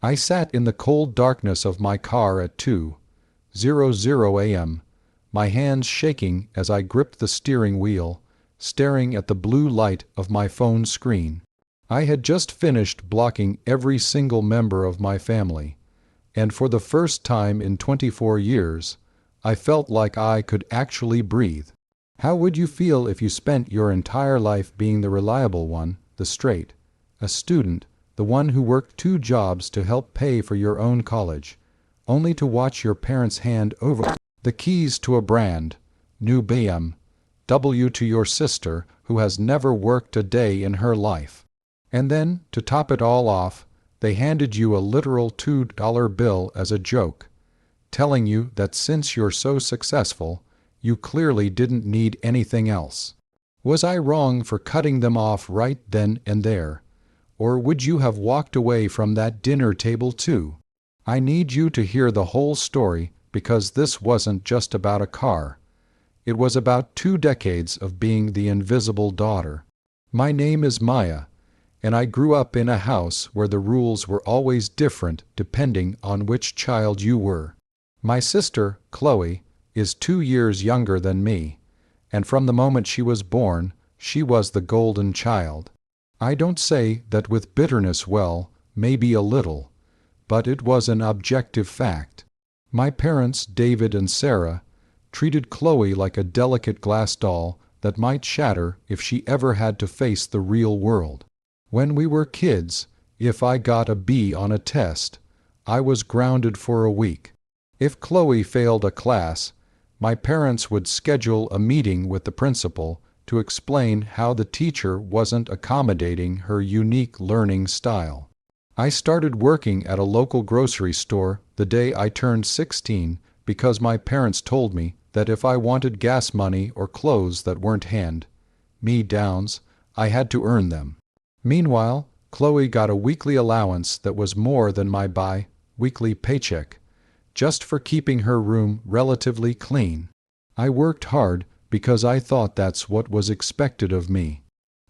I sat in the cold darkness of my car at 2:00 a.m., my hands shaking as I gripped the steering wheel, staring at the blue light of my phone screen. I had just finished blocking every single member of my family, and for the first time in 24 years, I felt like I could actually breathe. How would you feel if you spent your entire life being the reliable one, the straight, a student, the one who worked 2 jobs to help pay for your own college, only to watch your parents hand over the keys to a brand new BMW to your sister who has never worked a day in her life? And then, to top it all off, they handed you a literal $2 bill as a joke, telling you that since you're so successful, you clearly didn't need anything else. Was I wrong for cutting them off right then and there? Or would you have walked away from that dinner table too? I need you to hear the whole story because this wasn't just about a car. It was about 2 decades of being the invisible daughter. My name is Maya, and I grew up in a house where the rules were always different depending on which child you were. My sister, Chloe, is 2 years younger than me, and from the moment she was born, she was the golden child. I don't say that with bitterness, well, maybe a little, but it was an objective fact. My parents, David and Sarah, treated Chloe like a delicate glass doll that might shatter if she ever had to face the real world. When we were kids, if I got a B on a test, I was grounded for a week. If Chloe failed a class, my parents would schedule a meeting with the principal to explain how the teacher wasn't accommodating her unique learning style. I started working at a local grocery store the day I turned 16 because my parents told me that if I wanted gas money or clothes that weren't hand-me-downs, I had to earn them. Meanwhile, Chloe got a weekly allowance that was more than my bi-weekly paycheck, just for keeping her room relatively clean. I worked hard because I thought that's what was expected of me.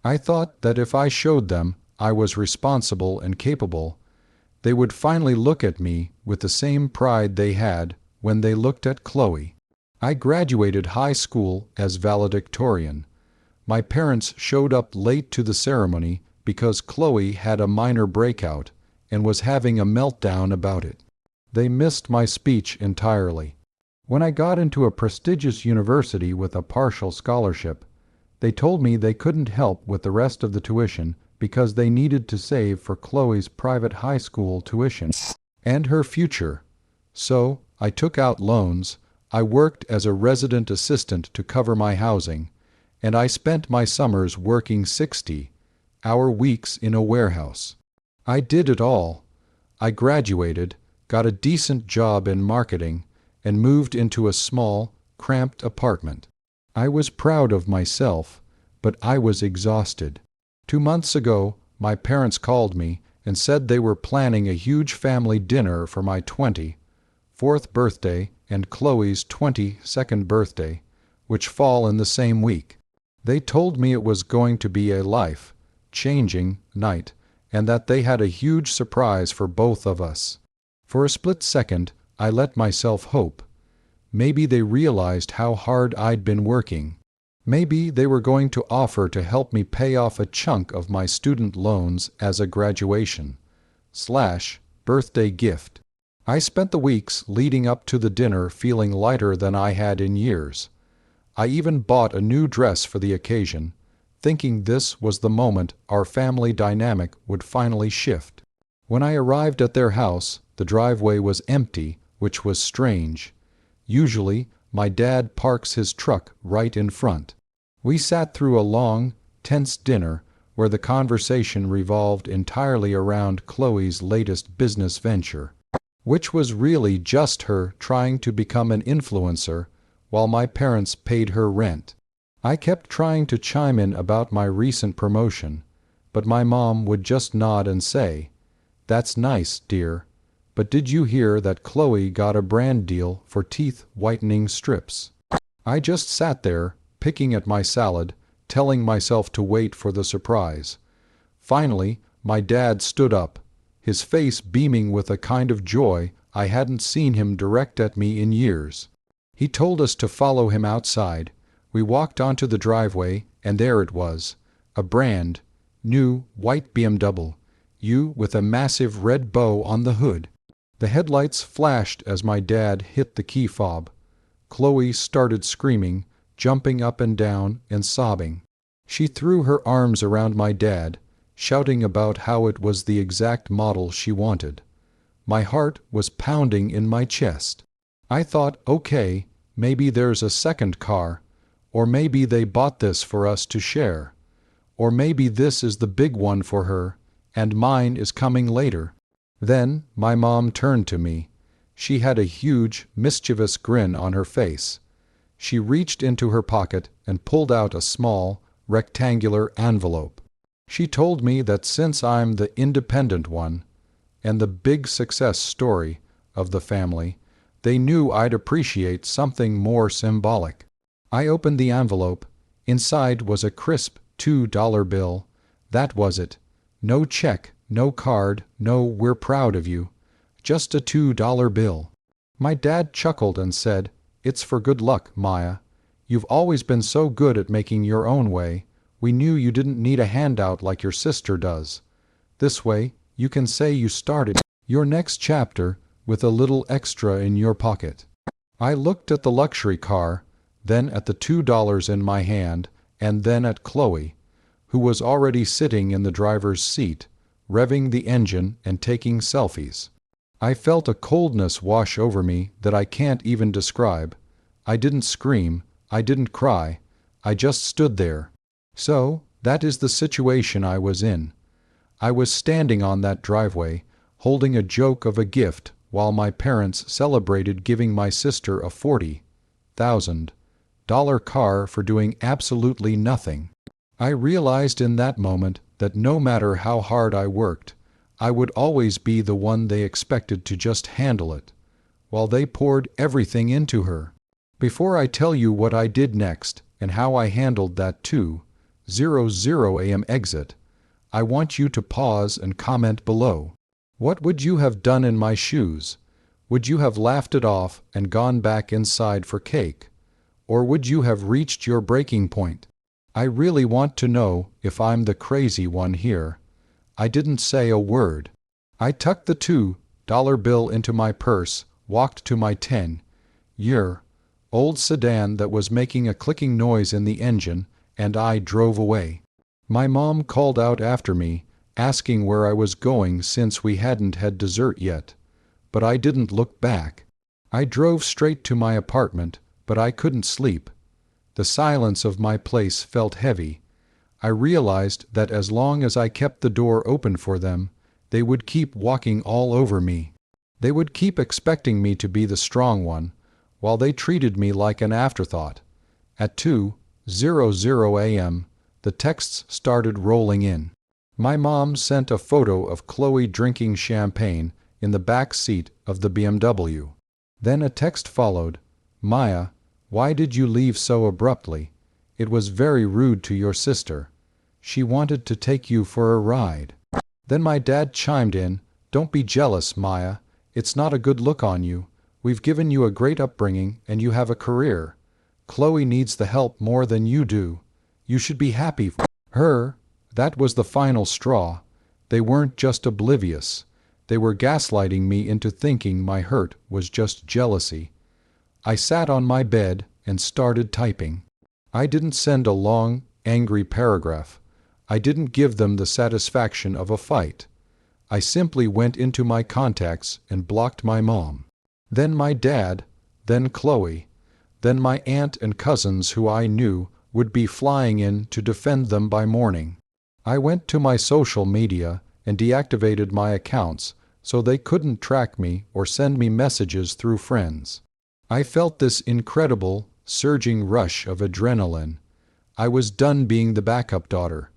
I thought that if I showed them I was responsible and capable, they would finally look at me with the same pride they had when they looked at Chloe. I graduated high school as valedictorian. My parents showed up late to the ceremony because Chloe had a minor breakout and was having a meltdown about it. They missed my speech entirely. When I got into a prestigious university with a partial scholarship, they told me they couldn't help with the rest of the tuition because they needed to save for Chloe's private high school tuition and her future. So, I took out loans, I worked as a resident assistant to cover my housing, and I spent my summers working 60-hour weeks in a warehouse. I did it all. I graduated, got a decent job in marketing, and moved into a small, cramped apartment. I was proud of myself, but I was exhausted. 2 months ago, my parents called me and said they were planning a huge family dinner for my 24th birthday and Chloe's 22nd birthday, which fall in the same week. They told me it was going to be a life-changing night and that they had a huge surprise for both of us. For a split second, I let myself hope. Maybe they realized how hard I'd been working. Maybe they were going to offer to help me pay off a chunk of my student loans as a graduation/birthday gift. I spent the weeks leading up to the dinner feeling lighter than I had in years. I even bought a new dress for the occasion, thinking this was the moment our family dynamic would finally shift. When I arrived at their house, the driveway was empty, which was strange. Usually, my dad parks his truck right in front. We sat through a long, tense dinner where the conversation revolved entirely around Chloe's latest business venture, which was really just her trying to become an influencer while my parents paid her rent. I kept trying to chime in about my recent promotion, but my mom would just nod and say, "That's nice, dear. But did you hear that Chloe got a brand deal for teeth whitening strips?" I just sat there, picking at my salad, telling myself to wait for the surprise. Finally, my dad stood up, his face beaming with a kind of joy I hadn't seen him direct at me in years. He told us to follow him outside. We walked onto the driveway, and there it was, a brand new white BMW with a massive red bow on the hood. The headlights flashed as my dad hit the key fob. Chloe started screaming, jumping up and down and sobbing. She threw her arms around my dad, shouting about how it was the exact model she wanted. My heart was pounding in my chest. I thought, okay, maybe there's a second car, or maybe they bought this for us to share, or maybe this is the big one for her, and mine is coming later. Then my mom turned to me. She had a huge, mischievous grin on her face. She reached into her pocket and pulled out a small, rectangular envelope. She told me that since I'm the independent one and the big success story of the family, they knew I'd appreciate something more symbolic. I opened the envelope. Inside was a crisp $2 bill. That was it. No check, no card, no "we're proud of you." Just a $2 bill. My dad chuckled and said, "It's for good luck, Maya. You've always been so good at making your own way. We knew you didn't need a handout like your sister does. This way, you can say you started your next chapter with a little extra in your pocket." I looked at the luxury car, then at the $2 in my hand, and then at Chloe, who was already sitting in the driver's seat, revving the engine and taking selfies. I felt a coldness wash over me that I can't even describe. I didn't scream, I didn't cry, I just stood there. So, that is the situation I was in. I was standing on that driveway, holding a joke of a gift while my parents celebrated giving my sister a $40,000 car for doing absolutely nothing. I realized in that moment that no matter how hard I worked, I would always be the one they expected to just handle it, while they poured everything into her. Before I tell you what I did next and how I handled that 2:00 a.m. exit, I want you to pause and comment below. What would you have done in my shoes? Would you have laughed it off and gone back inside for cake? Or would you have reached your breaking point? I really want to know if I'm the crazy one here. I didn't say a word. I tucked the $2 bill into my purse, walked to my 10-year-old sedan that was making a clicking noise in the engine, and I drove away. My mom called out after me, asking where I was going since we hadn't had dessert yet. But I didn't look back. I drove straight to my apartment, but I couldn't sleep. The silence of my place felt heavy. I realized that as long as I kept the door open for them, they would keep walking all over me. They would keep expecting me to be the strong one, while they treated me like an afterthought. At 2:00 a.m., the texts started rolling in. My mom sent a photo of Chloe drinking champagne in the back seat of the BMW. Then a text followed. "Maya, why did you leave so abruptly? It was very rude to your sister. She wanted to take you for a ride." Then my dad chimed in, "Don't be jealous, Maya. It's not a good look on you. We've given you a great upbringing and you have a career. Chloe needs the help more than you do. You should be happy for her." That was the final straw. They weren't just oblivious. They were gaslighting me into thinking my hurt was just jealousy. I sat on my bed and started typing. I didn't send a long, angry paragraph. I didn't give them the satisfaction of a fight. I simply went into my contacts and blocked my mom. Then my dad, then Chloe, then my aunt and cousins who I knew would be flying in to defend them by morning. I went to my social media and deactivated my accounts so they couldn't track me or send me messages through friends. I felt this incredible, surging rush of adrenaline. I was done being the backup daughter.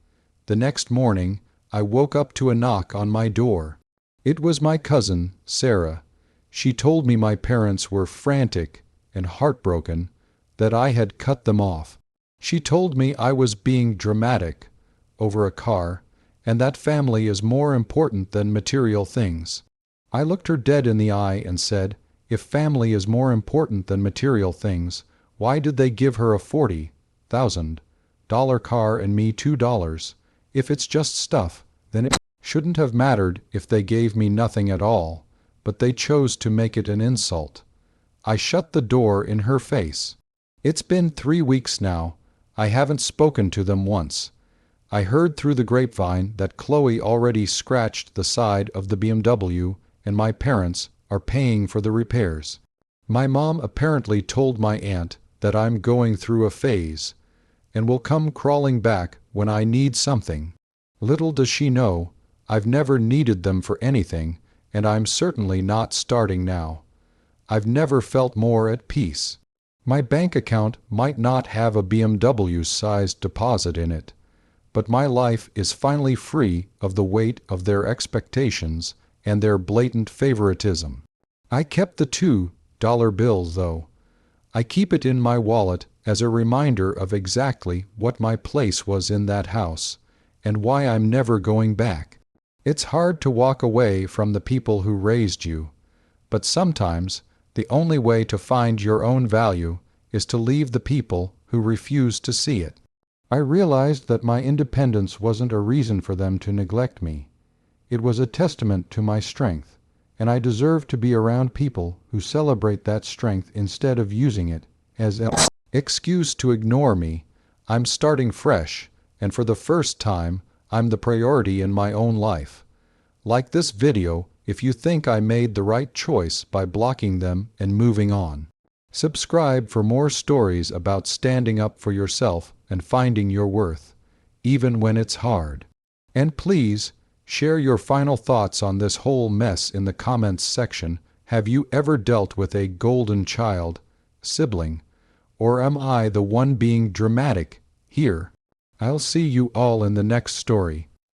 The next morning, I woke up to a knock on my door. It was my cousin, Sarah. She told me my parents were frantic and heartbroken, that I had cut them off. She told me I was being dramatic over a car, and that family is more important than material things. I looked her dead in the eye and said, if family is more important than material things, why did they give her a $40,000 car and me $2? If it's just stuff, then it shouldn't have mattered if they gave me nothing at all, but they chose to make it an insult. I shut the door in her face. It's been 3 weeks now. I haven't spoken to them once. I heard through the grapevine that Chloe already scratched the side of the BMW and my parents are paying for the repairs. My mom apparently told my aunt that I'm going through a phase and will come crawling back when I need something. Little does she know, I've never needed them for anything, and I'm certainly not starting now. I've never felt more at peace. My bank account might not have a BMW-sized deposit in it, but my life is finally free of the weight of their expectations and their blatant favoritism. I kept the $2 bills, though. I keep it in my wallet as a reminder of exactly what my place was in that house, and why I'm never going back. It's hard to walk away from the people who raised you, but sometimes the only way to find your own value is to leave the people who refuse to see it. I realized that my independence wasn't a reason for them to neglect me. It was a testament to my strength, and I deserve to be around people who celebrate that strength instead of using it as an excuse to ignore me. I'm starting fresh, and for the first time, I'm the priority in my own life. Like this video if you think I made the right choice by blocking them and moving on. Subscribe for more stories about standing up for yourself and finding your worth, even when it's hard. And please, share your final thoughts on this whole mess in the comments section. Have you ever dealt with a golden child, sibling, or am I the one being dramatic here? I'll see you all in the next story.